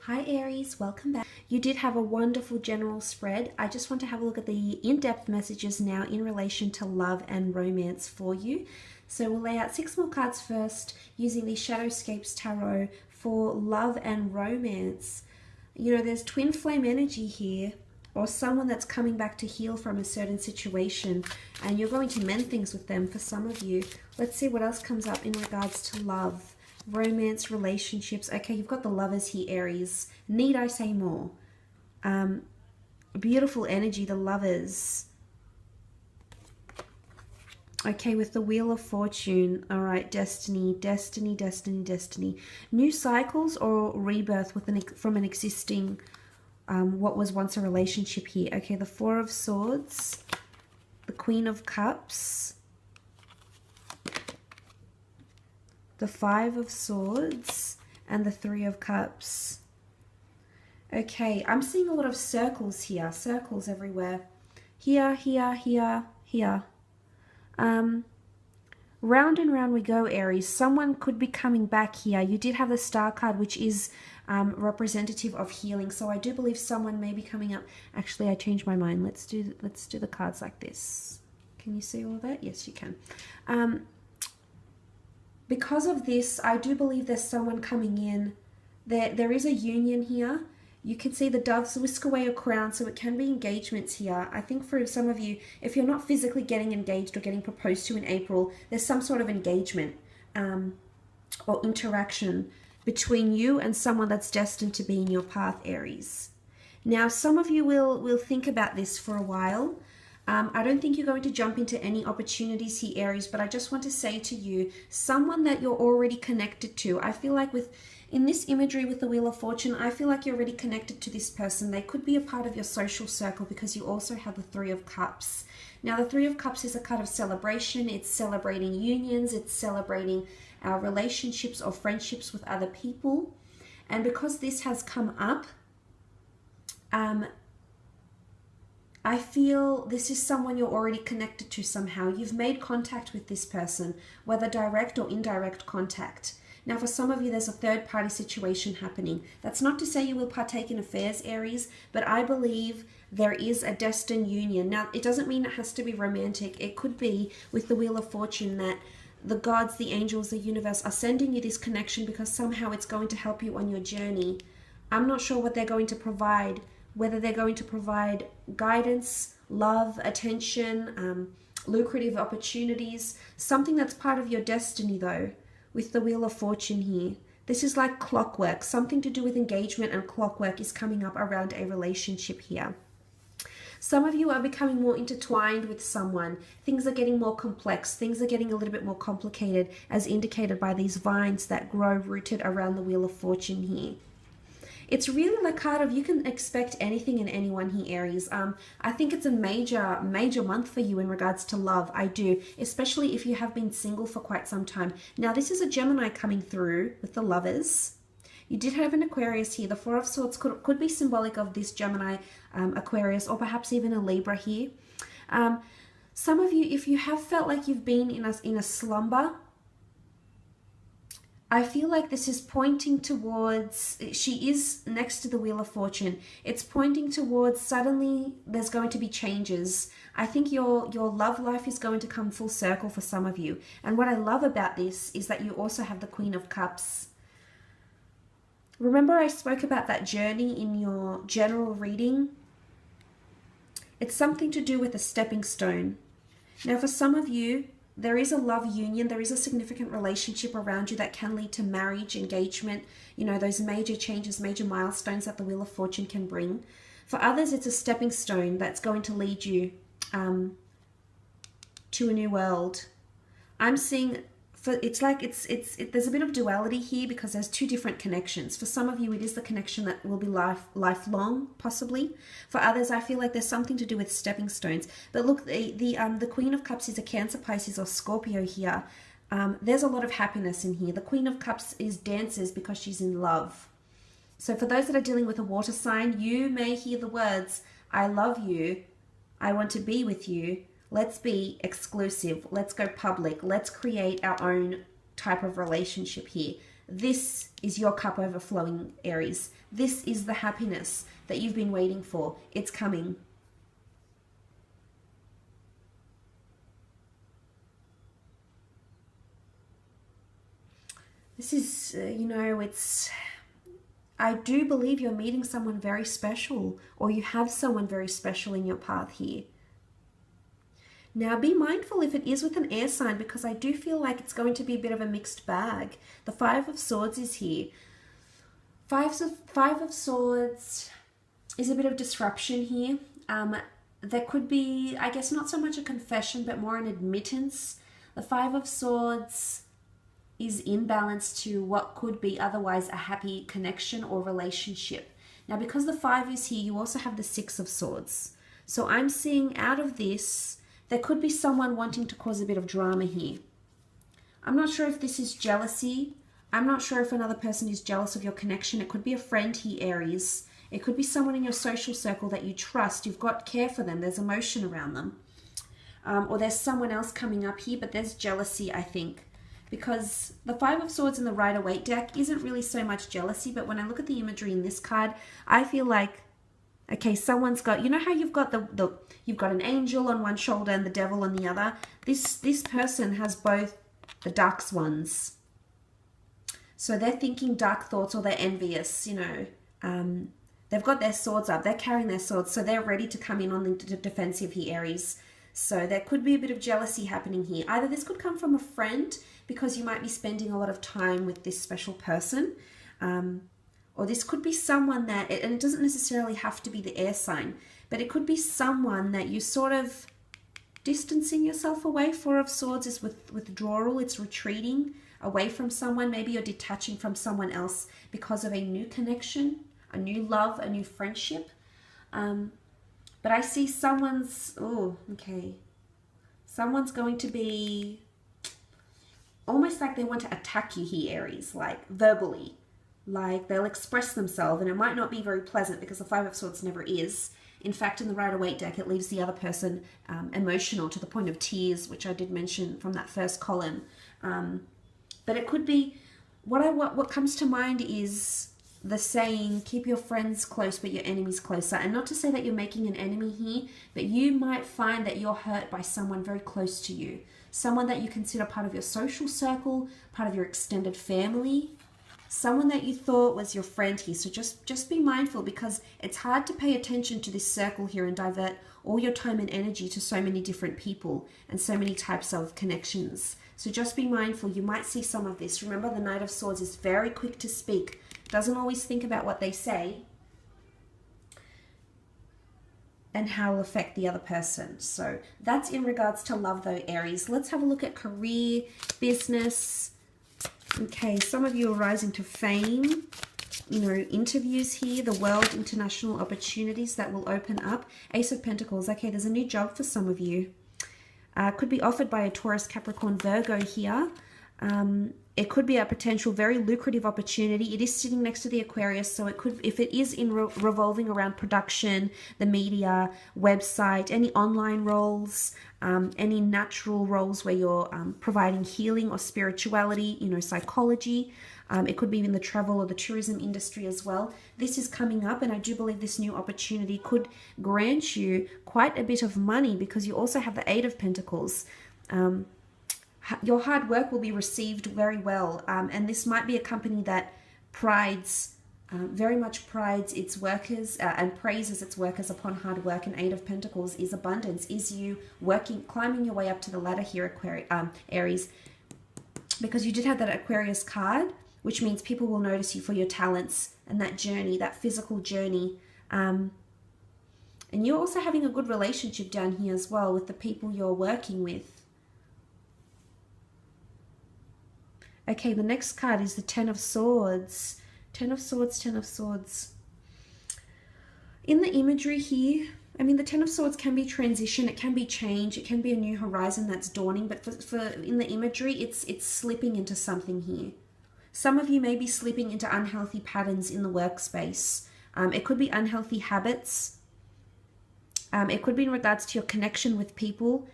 Hi Aries, welcome back. You did have a wonderful general spread. I just want to have a look at the in-depth messages now in relation to love and romance for you. So we'll lay out 6 more cards first using the Shadowscapes Tarot for love and romance. You know, there's twin flame energy here, or someone that's coming back to heal from a certain situation, and you're going to mend things with them for some of you. Let's see what else comes up in regards to love. Romance, relationships. Okay, you've got the lovers here, Aries. Need I say more? Beautiful energy, the lovers. Okay, with the Wheel of Fortune. All right, destiny, destiny, destiny, destiny. New cycles or rebirth with from an existing, what was once a relationship here. Okay, the Four of Swords, the Queen of Cups, the Five of Swords, and the Three of Cups. Okay, I'm seeing a lot of circles here, circles everywhere. Here, here, here, here. Round and round we go, Aries. Someone could be coming back here. You did have the Star card, which is representative of healing. So I do believe someone may be coming up. Actually, I changed my mind. Let's do the cards like this. Can you see all of that? Yes, you can. Because of this, I do believe there's someone coming in. There is a union here. You can see the doves whisk away a crown, so it can be engagements here. I think for some of you, if you're not physically getting engaged or getting proposed to in April, there's some sort of engagement or interaction between you and someone that's destined to be in your path, Aries. Now, some of you will think about this for a while. I don't think you're going to jump into any opportunities here, Aries, but I just want to say to you, someone that you're already connected to. I feel like in this imagery with the Wheel of Fortune, I feel like you're already connected to this person. They could be a part of your social circle because you also have the Three of Cups. Now, the Three of Cups is a card of celebration. It's celebrating unions. It's celebrating our relationships or friendships with other people. And because this has come up, I feel this is someone you're already connected to somehow. You've made contact with this person, whether direct or indirect contact. Now, for some of you, there's a third-party situation happening. That's not to say you will partake in affairs, Aries, but I believe there is a destined union. Now, it doesn't mean it has to be romantic. It could be with the Wheel of Fortune that the gods, the angels, the universe are sending you this connection because somehow it's going to help you on your journey. I'm not sure what they're going to provide, whether they're going to provide guidance, love, attention, lucrative opportunities, something that's part of your destiny though, with the Wheel of Fortune here. This is like clockwork. Something to do with engagement and clockwork is coming up around a relationship here. Some of you are becoming more intertwined with someone. Things are getting more complex. Things are getting a little bit more complicated, as indicated by these vines that grow rooted around the Wheel of Fortune here. It's really like card of you can expect anything and anyone here, Aries. I think it's a major month for you in regards to love. I do, especially if you have been single for quite some time. Now, this is a Gemini coming through with the lovers. You did have an Aquarius here. The Four of Swords could be symbolic of this Gemini, Aquarius, or perhaps even a Libra here. Some of you, if you have felt like you've been in a slumber, I feel like this is pointing towards, she is next to the Wheel of Fortune. It's pointing towards suddenly there's going to be changes. I think your love life is going to come full circle for some of you. And what I love about this is that you also have the Queen of Cups. Remember I spoke about that journey in your general reading? It's something to do with a stepping stone. Now for some of you, there is a love union, there is a significant relationship around you that can lead to marriage, engagement, you know, those major changes, major milestones that the Wheel of Fortune can bring. For others, it's a stepping stone that's going to lead you to a new world. I'm seeing, there's a bit of duality here because there's two different connections. For some of you, it is the connection that will be lifelong, possibly. For others, I feel like there's something to do with stepping stones. But look, the Queen of Cups is a Cancer, Pisces, or Scorpio here. There's a lot of happiness in here. The Queen of Cups dances because she's in love. So for those that are dealing with a water sign, you may hear the words, I love you, I want to be with you, let's be exclusive, let's go public, let's create our own type of relationship here. This is your cup overflowing, Aries. This is the happiness that you've been waiting for. It's coming. This is, you know, I do believe you're meeting someone very special, or you have someone very special in your path here. Now, be mindful if it is with an air sign, because I do feel like it's going to be a bit of a mixed bag. The Five of Swords is here. Five of Swords is a bit of disruption here. There could be, I guess, not so much a confession, but more an admittance. The Five of Swords is in balance to what could be otherwise a happy connection or relationship. Now, because the 5 is here, you also have the 6 of Swords. So I'm seeing out of this, there could be someone wanting to cause a bit of drama here. I'm not sure if this is jealousy. I'm not sure if another person is jealous of your connection. It could be a friend here, Aries. It could be someone in your social circle that you trust. You've got care for them. There's emotion around them. Or there's someone else coming up here, but there's jealousy, I think. Because the 5 of Swords in the Rider-Waite deck isn't really so much jealousy, but when I look at the imagery in this card, I feel like, okay, someone's got, you know how you've got you've got an angel on one shoulder and the devil on the other? This person has both the dark swans. So they're thinking dark thoughts, or they're envious, you know. They've got their swords up. They're carrying their swords, so they're ready to come in on the defensive here, Aries. So there could be a bit of jealousy happening here. Either this could come from a friend, because you might be spending a lot of time with this special person. Or this could be someone that, and it doesn't necessarily have to be the air sign, but it could be someone that you sort of distancing yourself away. 4 of Swords is withdrawal. It's retreating away from someone. Maybe you're detaching from someone else because of a new connection, a new love, a new friendship. But I see someone's, someone's going to be almost like they want to attack you here, Aries, like verbally. Like they'll express themselves, and it might not be very pleasant, because the 5 of Swords never is. In fact, in the Rider-Waite deck, it leaves the other person emotional to the point of tears, which I did mention from that first column. But it could be, what comes to mind is the saying, keep your friends close but your enemies closer. And not to say that you're making an enemy here, but you might find that you're hurt by someone very close to you. Someone that you consider part of your social circle, part of your extended family. Someone that you thought was your friend here. So just be mindful, because it's hard to pay attention to this circle here and divert all your time and energy to so many different people and so many types of connections. So just be mindful. You might see some of this. Remember, the Knight of Swords is very quick to speak. Doesn't always think about what they say and how it will affect the other person. So that's in regards to love though, Aries. Let's have a look at career, business. Okay, some of you are rising to fame, you know, interviews here, the world, international opportunities that will open up. Ace of Pentacles. Okay, there's a new job for some of you. Could be offered by a Taurus, Capricorn, Virgo here. It could be a potential very lucrative opportunity. It is sitting next to the Aquarius, so it could, if it is in revolving around production, the media, website, any online roles, any natural roles where you're providing healing or spirituality, you know, psychology. It could be in the travel or the tourism industry as well. This is coming up, and I do believe this new opportunity could grant you quite a bit of money, because you also have the 8 of Pentacles. Your hard work will be received very well, and this might be a company that very much prides its workers and praises its workers upon hard work. And 8 of Pentacles is abundance, is you working, climbing your way up to the ladder here, Aries, because you did have that Aquarius card, which means people will notice you for your talents and that journey, that physical journey. And you're also having a good relationship down here as well with the people you're working with. Okay, the next card is the 10 of Swords. 10 of Swords, 10 of Swords. In the imagery here, I mean, the 10 of Swords can be transition, it can be change, it can be a new horizon that's dawning, but for in the imagery, it's slipping into something here. Some of you may be slipping into unhealthy patterns in the workspace. It could be unhealthy habits. It could be in regards to your connection with people.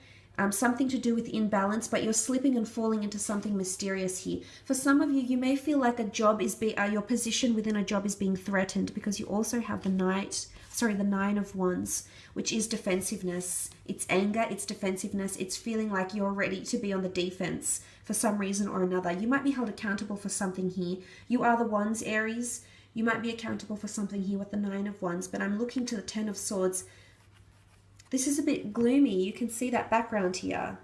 something to do with imbalance, but you're slipping and falling into something mysterious here. For some of you, you may feel like a job is your position within a job is being threatened, because you also have the Nine of Wands, which is defensiveness. It's anger, it's defensiveness, it's feeling like you're ready to be on the defense for some reason or another. You might be held accountable for something here. You are the Wands, Aries. You might be accountable for something here with the Nine of Wands, but I'm looking to the Ten of Swords. This is a bit gloomy. You can see that background here.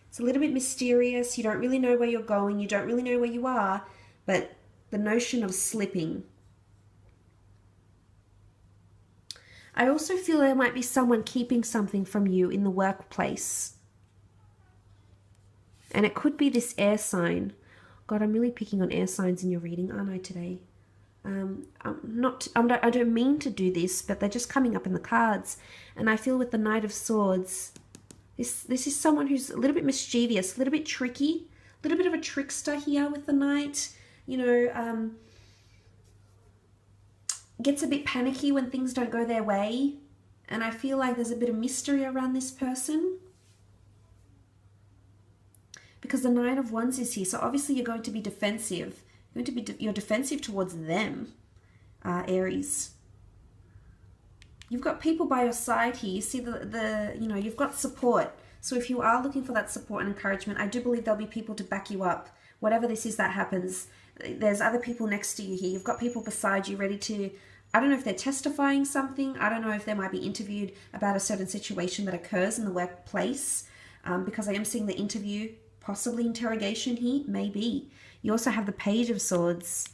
It's a little bit mysterious. You don't really know where you're going. You don't really know where you are, but the notion of slipping. I also feel there might be someone keeping something from you in the workplace. And it could be this air sign. God, I'm really picking on air signs in your reading, aren't I, today? I don't mean to do this, but they're just coming up in the cards. And I feel with the Knight of Swords, this is someone who's a little bit mischievous, a little bit tricky, a little bit of a trickster here with the Knight. You know, gets a bit panicky when things don't go their way. And I feel like there's a bit of mystery around this person, because the Nine of Wands is here. So obviously you're going to be defensive. You're defensive towards them, Aries. You've got people by your side here. You see you've got support. So if you are looking for that support and encouragement, I do believe there'll be people to back you up. Whatever this is that happens, there's other people next to you here. You've got people beside you ready to, I don't know if they're testifying something. I don't know if they might be interviewed about a certain situation that occurs in the workplace, because I am seeing the interview, possibly interrogation here, maybe. You also have the Page of Swords.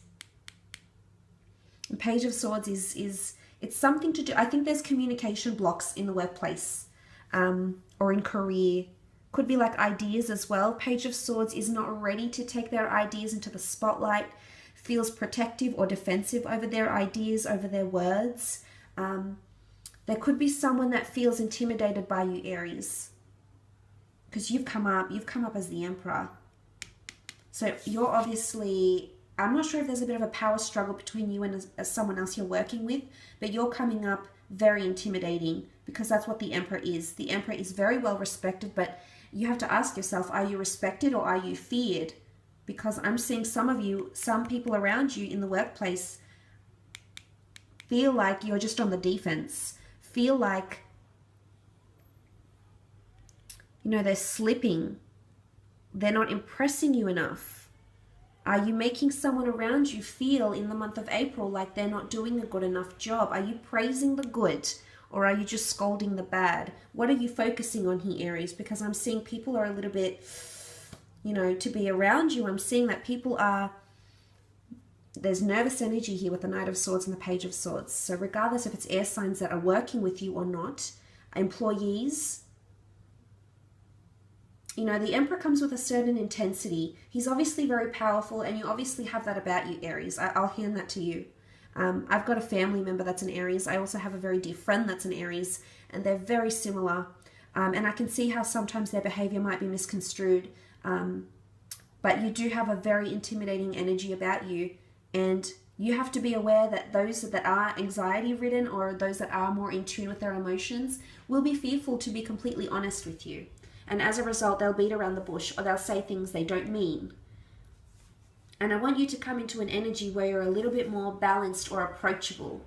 The Page of Swords it's something to do. I think there's communication blocks in the workplace, or in career. Could be like ideas as well. Page of Swords is not ready to take their ideas into the spotlight, feels protective or defensive over their ideas, over their words. There could be someone that feels intimidated by you, Aries, because you've come up as the Emperor. So you're obviously, I'm not sure if there's a bit of a power struggle between you and someone else you're working with, but you're coming up very intimidating, because that's what the Emperor is. The Emperor is very well respected, but you have to ask yourself, are you respected or are you feared? Because I'm seeing some people around you in the workplace feel like you're just on the defense, feel like, you know, they're slipping. They're not impressing you enough. Are you making someone around you feel in the month of April like they're not doing a good enough job? Are you praising the good, or are you just scolding the bad? What are you focusing on here, Aries? Because I'm seeing people are a little bit, you know, to be around you. I'm seeing that people are, there's nervous energy here with the Knight of Swords and the Page of Swords. So regardless if it's air signs that are working with you or not, employees, you know, the Emperor comes with a certain intensity. He's obviously very powerful, and you obviously have that about you, Aries. I'll hand that to you. I've got a family member that's an Aries. I also have a very dear friend that's an Aries, and they're very similar. And I can see how sometimes their behavior might be misconstrued. But you do have a very intimidating energy about you, and you have to be aware that those that are anxiety-ridden, or those that are more in tune with their emotions, will be fearful to be completely honest with you. And as a result, they'll beat around the bush, or they'll say things they don't mean. And I want you to come into an energy where you're a little bit more balanced or approachable,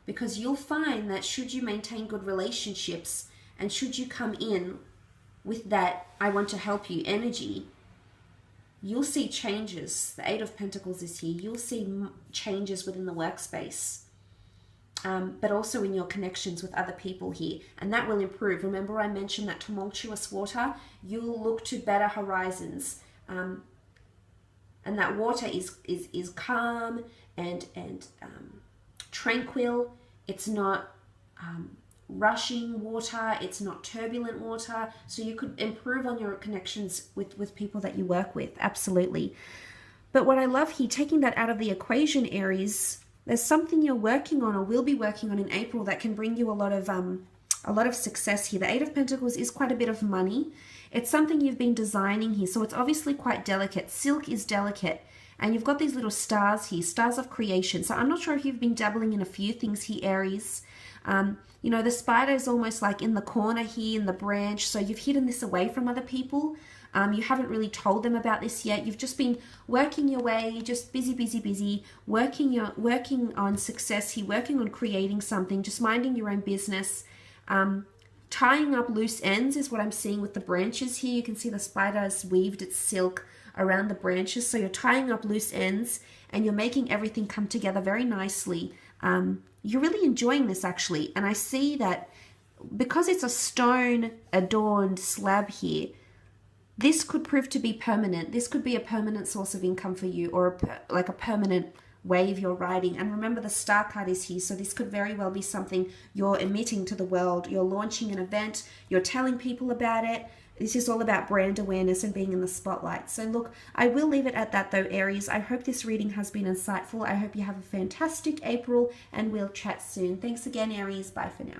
because you'll find that should you maintain good relationships, and should you come in with that I want to help you energy, you'll see changes. The Eight of Pentacles is here. You'll see changes within the workspace. But also in your connections with other people here, and that will improve. Remember I mentioned that tumultuous water, you'll look to better horizons, and that water is calm and tranquil. It's not rushing water, it's not turbulent water, so you could improve on your connections with people that you work with, absolutely. But what I love here, taking that out of the equation, Aries, there's something you're working on or will be working on in April that can bring you a lot of success here. The Eight of Pentacles is quite a bit of money. It's something you've been designing here, so it's obviously quite delicate. Silk is delicate, and you've got these little stars here, stars of creation. So I'm not sure if you've been dabbling in a few things here, Aries. You know, the spider is almost like in the corner here in the branch, so you've hidden this away from other people. You haven't really told them about this yet. You've just been working your way, just busy, working on success here, working on creating something, just minding your own business. Tying up loose ends is what I'm seeing with the branches here. You can see the spider has weaved its silk around the branches. So you're tying up loose ends and you're making everything come together very nicely. You're really enjoying this actually. And I see that because it's a stone adorned slab here, this could prove to be permanent. This could be a permanent source of income for you, or like a permanent wave you're riding. And remember, the star card is here, so this could very well be something you're emitting to the world. You're launching an event, you're telling people about it. This is all about brand awareness and being in the spotlight. So look, I will leave it at that though, Aries. I hope this reading has been insightful. I hope you have a fantastic April, and we'll chat soon. Thanks again, Aries. Bye for now.